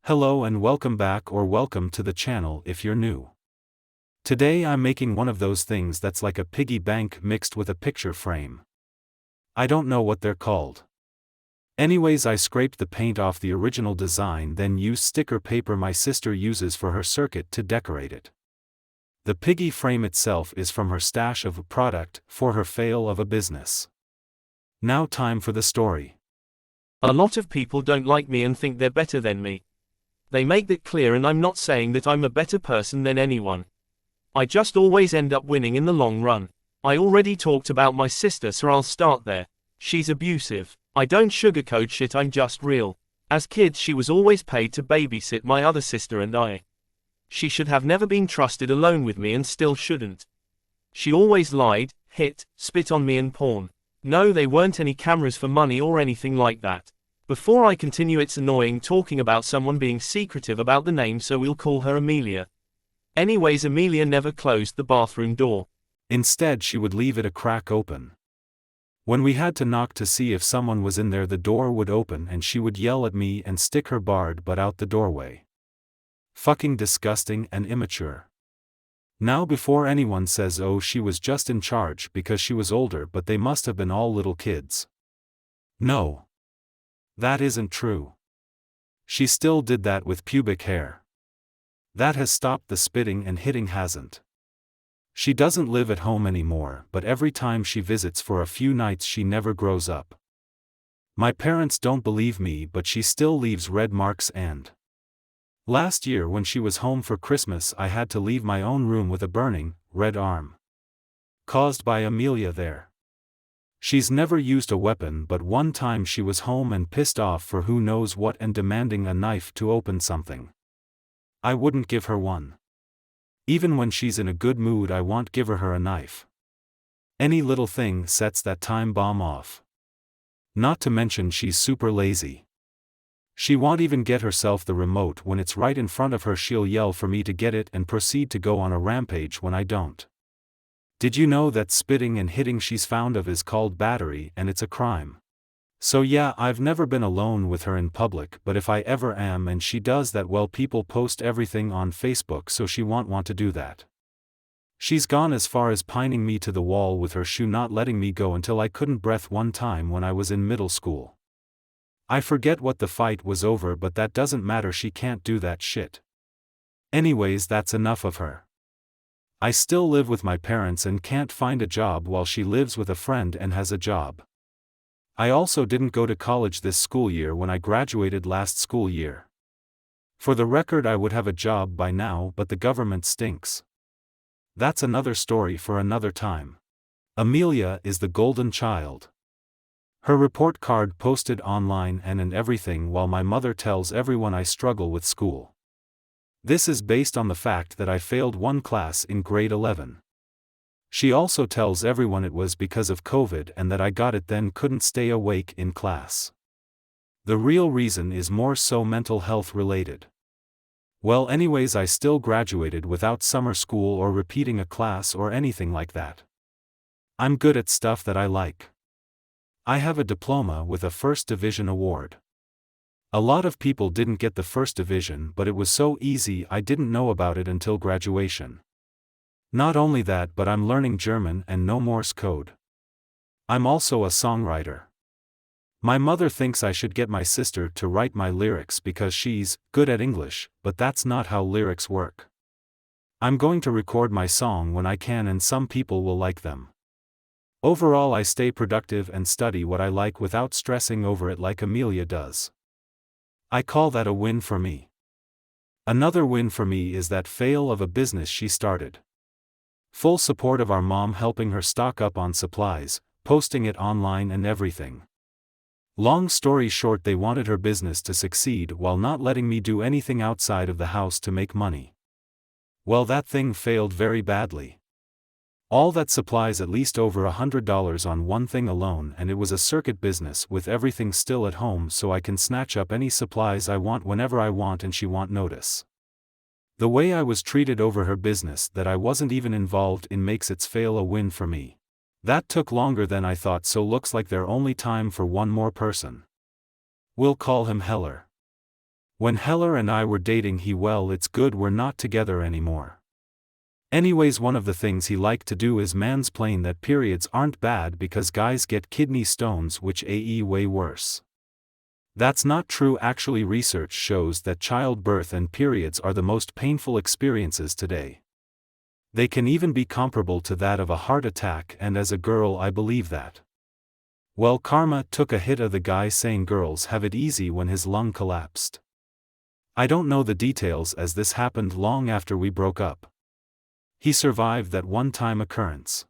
Hello and welcome back or welcome to the channel if you're new. Today I'm making one of those things that's like a piggy bank mixed with a picture frame. I don't know what they're called. Anyways, I scraped the paint off the original design, then used sticker paper my sister uses for her circuit to decorate it. The piggy frame itself is from her stash of a product for her fail of a business. Now time for the story. A lot of people don't like me and think they're better than me. They make that clear, and I'm not saying that I'm a better person than anyone. I just always end up winning in the long run. I already talked about my sister, so I'll start there. She's abusive. I don't sugarcoat shit, I'm just real. As kids she was always paid to babysit my other sister and I. She should have never been trusted alone with me and still shouldn't. She always lied, hit, spit on me and porn. No, there weren't any cameras for money or anything like that. Before I continue, it's annoying talking about someone being secretive about the name, so we'll call her Amelia. Anyways, Amelia never closed the bathroom door. Instead, she would leave it a crack open. When we had to knock to see if someone was in there, the door would open and she would yell at me and stick her barred butt out the doorway. Fucking disgusting and immature. Now, before anyone says, oh, she was just in charge because she was older, but they must have been all little kids. No. That isn't true. She still did that with pubic hair. That has stopped. The spitting and hitting hasn't. She doesn't live at home anymore, but every time she visits for a few nights she never grows up. My parents don't believe me, but she still leaves red marks. And last year when she was home for Christmas, I had to leave my own room with a burning, red arm. Caused by Amelia there. She's never used a weapon, but one time she was home and pissed off for who knows what and demanding a knife to open something. I wouldn't give her one. Even when she's in a good mood I won't give her a knife. Any little thing sets that time bomb off. Not to mention she's super lazy. She won't even get herself the remote. When it's right in front of her she'll yell for me to get it and proceed to go on a rampage when I don't. Did you know that spitting and hitting she's found of is called battery and it's a crime? So yeah, I've never been alone with her in public, but if I ever am and she does that, well, people post everything on Facebook, so she won't want to do that. She's gone as far as pining me to the wall with her shoe, not letting me go until I couldn't breathe one time when I was in middle school. I forget what the fight was over, but that doesn't matter, she can't do that shit. Anyways, that's enough of her. I still live with my parents and can't find a job while she lives with a friend and has a job. I also didn't go to college this school year when I graduated last school year. For the record, I would have a job by now, but the government stinks. That's another story for another time. Amelia is the golden child. Her report card posted online and everything, while my mother tells everyone I struggle with school. This is based on the fact that I failed one class in grade 11. She also tells everyone it was because of COVID and that I got it then couldn't stay awake in class. The real reason is more so mental health related. Well, anyways, I still graduated without summer school or repeating a class or anything like that. I'm good at stuff that I like. I have a diploma with a first division award. A lot of people didn't get the first division, but it was so easy I didn't know about it until graduation. Not only that, but I'm learning German and no Morse code. I'm also a songwriter. My mother thinks I should get my sister to write my lyrics because she's good at English, but that's not how lyrics work. I'm going to record my song when I can and some people will like them. Overall, I stay productive and study what I like without stressing over it like Amelia does. I call that a win for me. Another win for me is that fail of a business she started. Full support of our mom, helping her stock up on supplies, posting it online and everything. Long story short, they wanted her business to succeed while not letting me do anything outside of the house to make money. Well, that thing failed very badly. All that supplies at least over $100 on one thing alone, and it was a circuit business with everything still at home, so I can snatch up any supplies I want whenever I want and she won't notice. The way I was treated over her business that I wasn't even involved in makes its fail a win for me. That took longer than I thought, so looks like there's only time for one more person. We'll call him Heller. When Heller and I were dating it's good we're not together anymore. Anyways, one of the things he liked to do is mansplain that periods aren't bad because guys get kidney stones, which are way worse. That's not true. Actually, research shows that childbirth and periods are the most painful experiences today. They can even be comparable to that of a heart attack, and as a girl I believe that. Well, karma took a hit of the guy saying girls have it easy when his lung collapsed. I don't know the details as this happened long after we broke up. He survived that one-time occurrence.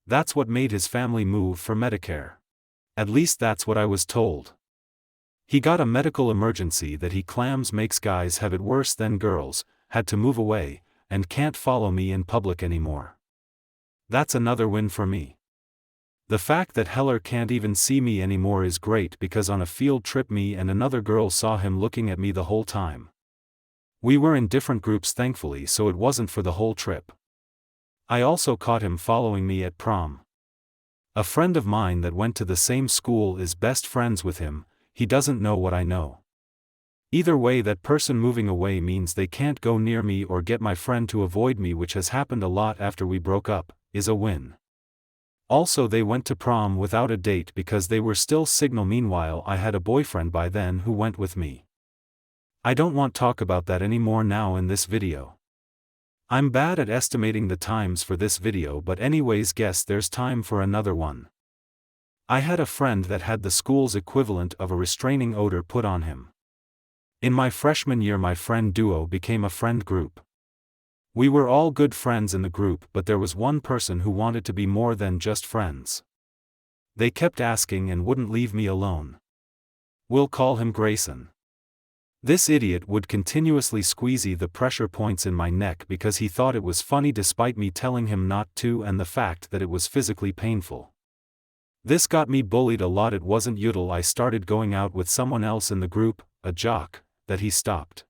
That's what made his family move for Medicare. At least that's what I was told. He got a medical emergency that he claims makes guys have it worse than girls, had to move away, and can't follow me in public anymore. That's another win for me. The fact that Heller can't even see me anymore is great because on a field trip me and another girl saw him looking at me the whole time. We were in different groups thankfully, so it wasn't for the whole trip. I also caught him following me at prom. A friend of mine that went to the same school is best friends with him. He doesn't know what I know. Either way, that person moving away means they can't go near me or get my friend to avoid me, which has happened a lot after we broke up, is a win. Also, they went to prom without a date because they were still single. Meanwhile, I had a boyfriend by then who went with me. I don't want to talk about that anymore now in this video. I'm bad at estimating the times for this video, but anyways, guess there's time for another one. I had a friend that had the school's equivalent of a restraining order put on him. In my freshman year, my friend duo became a friend group. We were all good friends in the group, but there was one person who wanted to be more than just friends. They kept asking and wouldn't leave me alone. We'll call him Grayson. This idiot would continuously squeeze the pressure points in my neck because he thought it was funny despite me telling him not to and the fact that it was physically painful. This got me bullied a lot. It wasn't util I started going out with someone else in the group, a jock, that he stopped.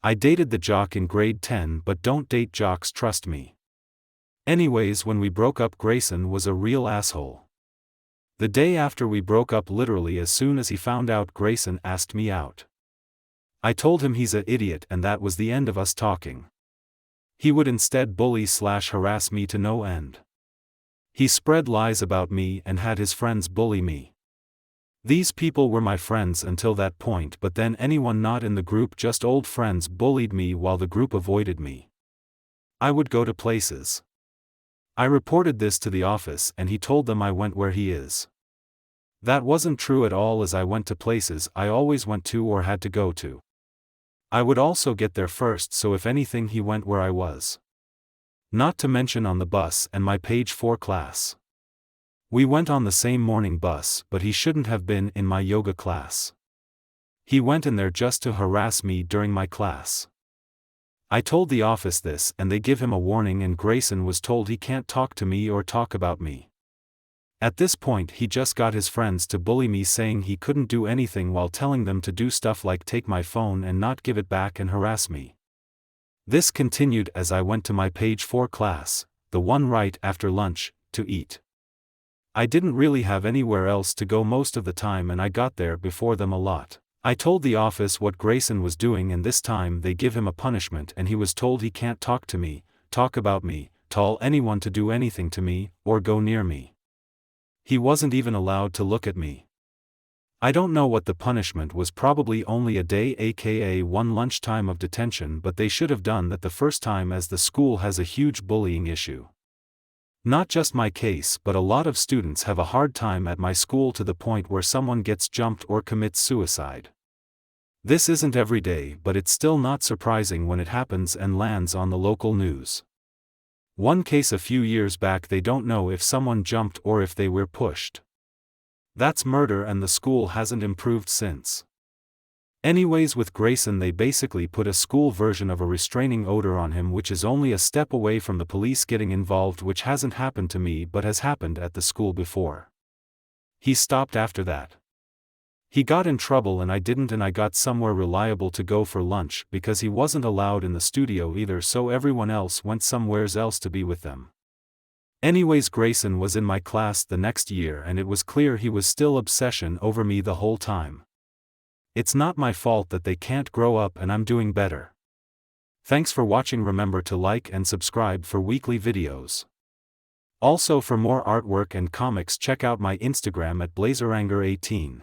I dated the jock in grade 10, but don't date jocks, trust me. Anyways, when we broke up, Grayson was a real asshole. The day after we broke up, literally as soon as he found out, Grayson asked me out. I told him he's an idiot and that was the end of us talking. He would instead bully/harass me to no end. He spread lies about me and had his friends bully me. These people were my friends until that point, but then anyone not in the group, just old friends, bullied me while the group avoided me. I would go to places. I reported this to the office and he told them I went where he is. That wasn't true at all, as I went to places I always went to or had to go to. I would also get there first, so if anything he went where I was. Not to mention on the bus and my page 4 class. We went on the same morning bus, but he shouldn't have been in my yoga class. He went in there just to harass me during my class. I told the office this and they give him a warning, and Grayson was told he can't talk to me or talk about me. At this point he just got his friends to bully me, saying he couldn't do anything while telling them to do stuff like take my phone and not give it back and harass me. This continued as I went to my page 4 class, the one right after lunch, to eat. I didn't really have anywhere else to go most of the time and I got there before them a lot. I told the office what Grayson was doing, and this time they give him a punishment and he was told he can't talk to me, talk about me, tell anyone to do anything to me, or go near me. He wasn't even allowed to look at me. I don't know what the punishment was, probably only a day aka one lunchtime of detention, but they should have done that the first time as the school has a huge bullying issue. Not just my case, but a lot of students have a hard time at my school to the point where someone gets jumped or commits suicide. This isn't every day, but it's still not surprising when it happens and lands on the local news. One case a few years back, they don't know if someone jumped or if they were pushed. That's murder and the school hasn't improved since. Anyways, with Grayson they basically put a school version of a restraining order on him, which is only a step away from the police getting involved, which hasn't happened to me but has happened at the school before. He stopped after that. He got in trouble and I didn't, and I got somewhere reliable to go for lunch because he wasn't allowed in the studio either, so everyone else went somewheres else to be with them. Anyways, Grayson was in my class the next year and it was clear he was still obsession over me the whole time. It's not my fault that they can't grow up and I'm doing better. Thanks for watching. Remember to like and subscribe for weekly videos. Also for more artwork and comics check out my Instagram at blazeranger18.